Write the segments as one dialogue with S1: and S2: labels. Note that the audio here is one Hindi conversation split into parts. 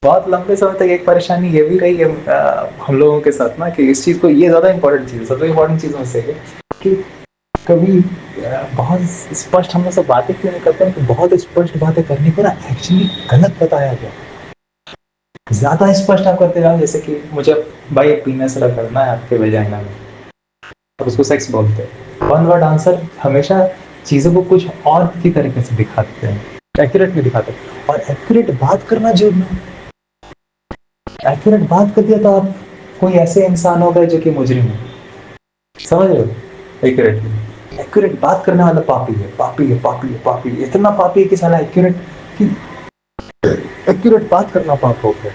S1: बहुत लंबे समय तक एक परेशानी ये भी रही है हम लोगों के साथ ना, कि इस चीज़ को, ये ज़्यादा इम्पोर्टेंट चीज़ है, सबसे इम्पोर्टेंट चीज़ में से है कि कभी बहुत स्पष्ट हम लोग से बातें क्यों नहीं करते हैं, कि बहुत स्पष्ट बातें करने को ना एक्चुअली गलत बताया गया। ज़्यादा स्पष्ट आप करते जाओ, जैसे कि मुझे भाई पीनस रख करना है आपके वेजाइना में, और उसको सेक्स बोलते हैं, वन वर्ड आंसर हमेशा चीज़ों को कुछ और की तरीके से दिखाते हैं, एक्यूरेट नहीं दिखाते। और एक्यूरेट बात करना जो, एक्यूरेट बात कर दिया तो आप कोई ऐसे इंसान हो गए जो कि मुजरिम है, समझ रहे हो? एक्यूरेटली, एक्यूरेट बात करने वाला पापी है, पापी है, पापी है, पापी है, इतना पापी है कि साला एक्यूरेट, कि एक्यूरेट बात करना पाप हो गया।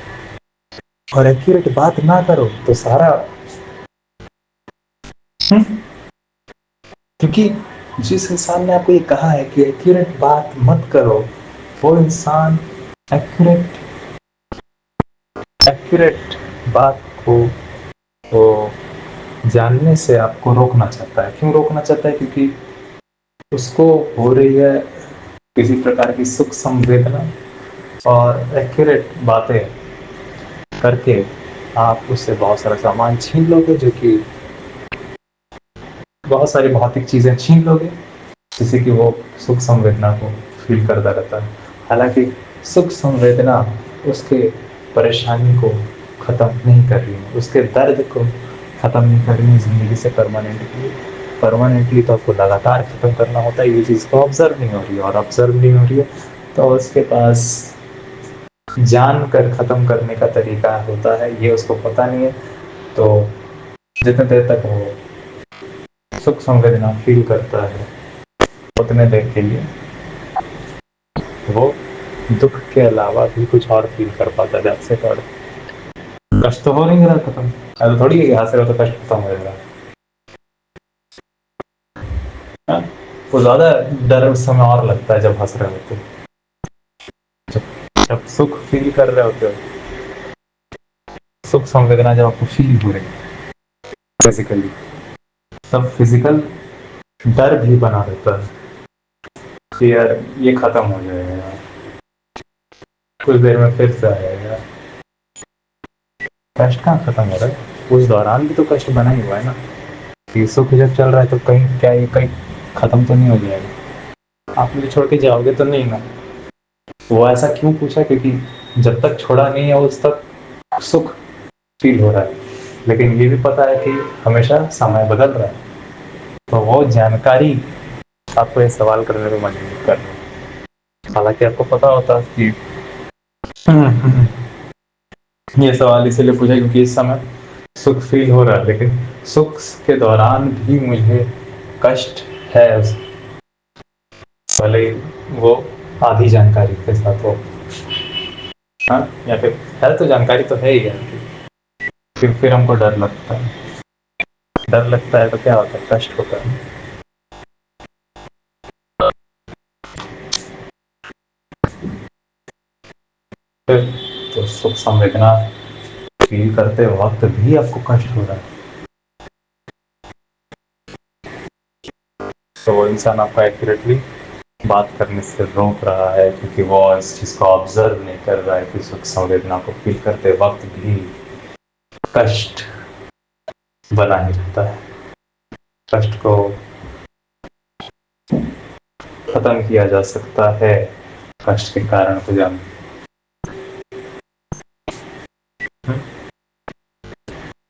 S1: और एक्यूरेट बात ना करो तो सारा, क्योंकि जिस इंसान ने आपको ये कहा है कि एक्यूरेट बात मत करो, वो इंसान एक्यूरेट एक्यूरेट बात को वो जानने से आपको रोकना चाहता है। क्यों रोकना चाहता है? क्योंकि उसको हो रही है किसी प्रकार की सुख संवेदना, और एक्यूरेट बातें करके आप उससे बहुत सारा सामान छीन लोगे, जो कि बहुत सारी भौतिक चीज़ें छीन लोगे, जिससे कि वो सुख संवेदना को फील करता रहता है। हालांकि सुख संवेदना उसके परेशानी को ख़त्म नहीं कर रही है, उसके दर्द को ख़त्म नहीं कर रही है ज़िंदगी से परमानेंटली। परमानेंटली तो आपको लगातार ख़त्म करना होता है, ये चीज़ को ऑब्जर्व नहीं हो रही है, और ऑब्जर्व नहीं हो रही है तो उसके पास जान कर ख़त्म करने का तरीका होता है, ये उसको पता नहीं है। तो जितने देर तक वो सुख संवेदना फील करता है, उतने देर के लिए वो दुख के अलावा भी कुछ और फील कर पाता है। जैसे कर कष्ट तो हो नहीं रहा खत्म, ऐसा थोड़ी है कि हंस रहे हो तो कष्ट खत्म हो जाएगा। हाँ? वो ज़्यादा डर उस समय और लगता है जब हंस रहे होते हो, जब सुख फील कर रहे होते हो, सुख संवेदना जब आपको फील हो रही है फिजिकली, तब फिजिकल डर भी बना रहता है कि यार ये खत्म हो जाएगा यार, कुछ देर में फिर से आएगा। कष्ट कहाँ खत्म हो रहा है? उस दौरान भी तो कष्ट बना ही हुआ है ना, कि सुख जब चल रहा है तो कहीं क्या ये कहीं खत्म तो नहीं हो जाएगा? आप मुझे छोड़ के जाओगे तो नहीं ना? वो ऐसा क्यों पूछा? क्योंकि जब तक छोड़ा नहीं है उस तक सुख फील हो रहा है, लेकिन ये भी पता है कि हमेशा समय बदल रहा है। तो वो जानकारी आपको ये सवाल करने पर मजबूर कर रही है। हालांकि आपको पता होता कि ये सवाल इसलिए पूछा क्योंकि इस समय सुख फील हो रहा है, लेकिन सुख के दौरान भी मुझे कष्ट है, भले वो आधी जानकारी के साथ हो। हाँ, या फिर है तो जानकारी तो है ही है, फिर हमको डर लगता है। डर लगता है तो क्या होता है? कष्ट होता है। फिर तो सुख संवेदना फील करते वक्त भी आपको कष्ट हो रहा है, तो वो इंसान आपका एक्यूरेटली बात करने से रोक रहा है, क्योंकि वो इस चीज़ को ऑब्जर्व नहीं कर रहा है कि सुख संवेदना को फील करते वक्त भी कष्ट बना ही रहता है। कष्ट को खत्म किया जा सकता है कष्ट के कारण को जान।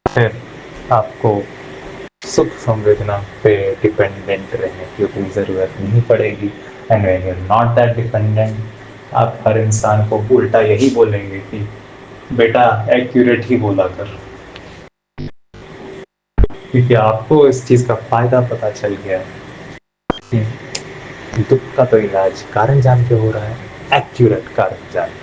S1: फिर आपको सुख संवेदना पे डिपेंडेंट रहने की उतनी ज़रूरत नहीं पड़ेगी। And when you are not that dependent, आप हर इंसान को उल्टा यही बोलेंगे कि बेटा एक्यूरेट ही बोला कर, क्योंकि आपको इस चीज़ का फ़ायदा पता चल गया है कि दुख का तो इलाज कारण जान के हो रहा है, एक्यूरेट कारण जान के।